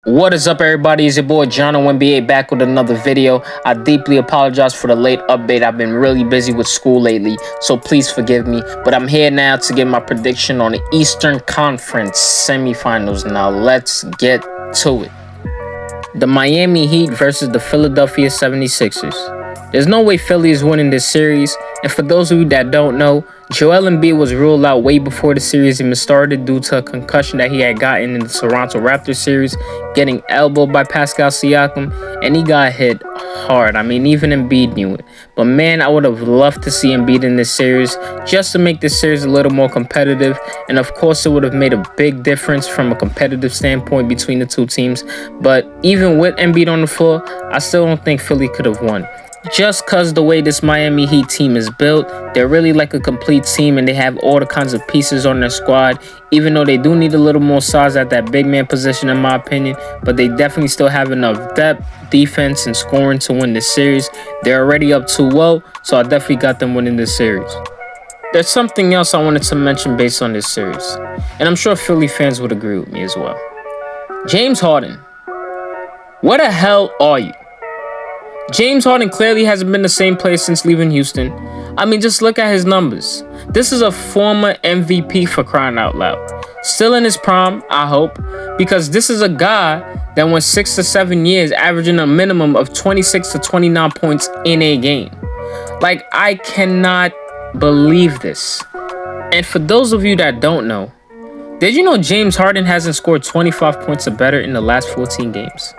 What is up, everybody? It's your boy Jono NBA back with another video. I deeply apologize for the late update. I've been really busy with school lately, so please forgive me. But I'm here now to give my prediction on the Eastern Conference Semifinals. Now let's get to it. The Miami Heat versus the Philadelphia 76ers. There's no way Philly is winning this series, and for those of you that don't know, Joel Embiid was ruled out way before the series even started due to a concussion that he had gotten in the Toronto Raptors series, getting elbowed by Pascal Siakam, and he got hit hard. I mean, even Embiid knew it. But man, I would have loved to see Embiid in this series just to make this series a little more competitive, and of course it would have made a big difference from a competitive standpoint between the two teams. But even with Embiid on the floor, I still don't think Philly could have won. Just because the way this Miami Heat team is built, they're really like a complete team and they have all the kinds of pieces on their squad, even though they do need a little more size at that big man position in my opinion, but they definitely still have enough depth, defense, and scoring to win this series. They're already up 2-0, so I definitely got them winning this series. There's something else I wanted to mention based on this series, and I'm sure Philly fans would agree with me as well. James Harden, where the hell are you? James Harden clearly hasn't been the same player since leaving Houston. I mean, just look at his numbers. This is a former MVP for crying out loud. Still in his prime, I hope, because this is a guy that went 6 to 7 years averaging a minimum of 26 to 29 points in a game. Like, I cannot believe this. And for those of you that don't know, did you know James Harden hasn't scored 25 points or better in the last 14 games?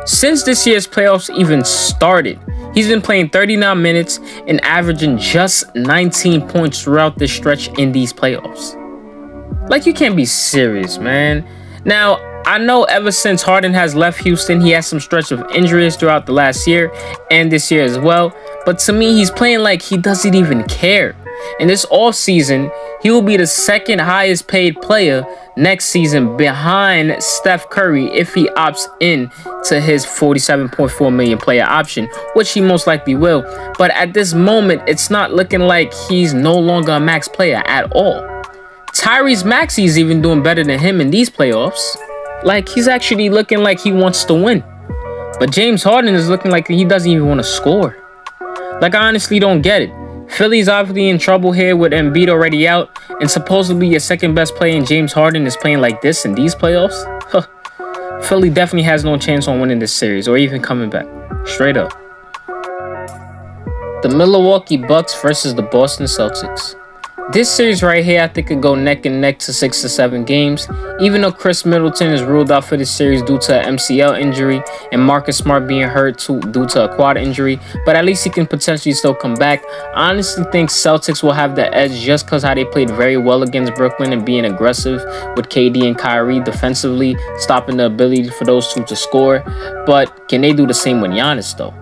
Since this year's playoffs even started, he's been playing 39 minutes and averaging just 19 points throughout this stretch in these playoffs. Like, you can't be serious, man. Now, I know ever since Harden has left Houston, he has some stretch of injuries throughout the last year and this year as well. But to me, he's playing like he doesn't even care. In this offseason, he will be the second highest paid player next season behind Steph Curry if he opts in to his $47.4 million player option, which he most likely will. But at this moment, it's not looking like he's no longer a max player at all. Tyrese Maxey is even doing better than him in these playoffs. Like, he's actually looking like he wants to win. But James Harden is looking like he doesn't even want to score. Like, I honestly don't get it. Philly's obviously in trouble here with Embiid already out, and supposedly your second best player in James Harden is playing like this in these playoffs? Philly definitely has no chance on winning this series or even coming back. Straight up. The Milwaukee Bucks versus the Boston Celtics. This series right here, I think, could go neck and neck to 6 to 7 games. Even though Chris Middleton is ruled out for this series due to an MCL injury and Marcus Smart being hurt due to a quad injury, but at least he can potentially still come back. I honestly think Celtics will have the edge just because how they played very well against Brooklyn and being aggressive with KD and Kyrie defensively, stopping the ability for those two to score. But can they do the same with Giannis though?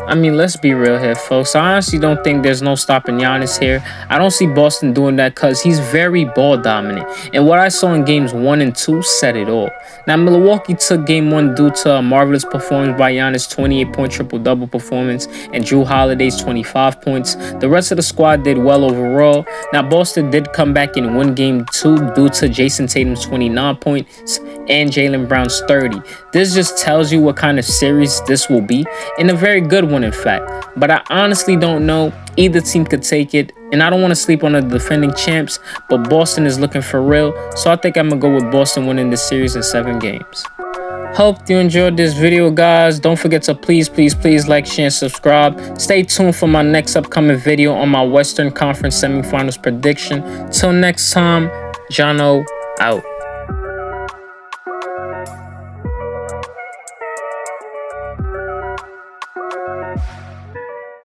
I mean, let's be real here, folks. I honestly don't think there's no stopping Giannis here. I don't see Boston doing that because he's very ball dominant. And what I saw in games 1 and 2 said it all. Now, Milwaukee took game 1 due to a marvelous performance by Giannis' 28-point triple-double performance and Jrue Holiday's 25 points. The rest of the squad did well overall. Now, Boston did come back and win game 2 due to Jason Tatum's 29 points and Jaylen Brown's 30. This just tells you what kind of series this will be, and a very good one in fact. But I honestly don't know. Either team could take it, and I don't want to sleep on the defending champs, but Boston is looking for real, so I think I'm going to go with Boston winning this series in 7 games. Hope you enjoyed this video, guys. Don't forget to please like, share, and subscribe. Stay tuned for my next upcoming video on my Western Conference Semifinals prediction. Till next time, Jono out.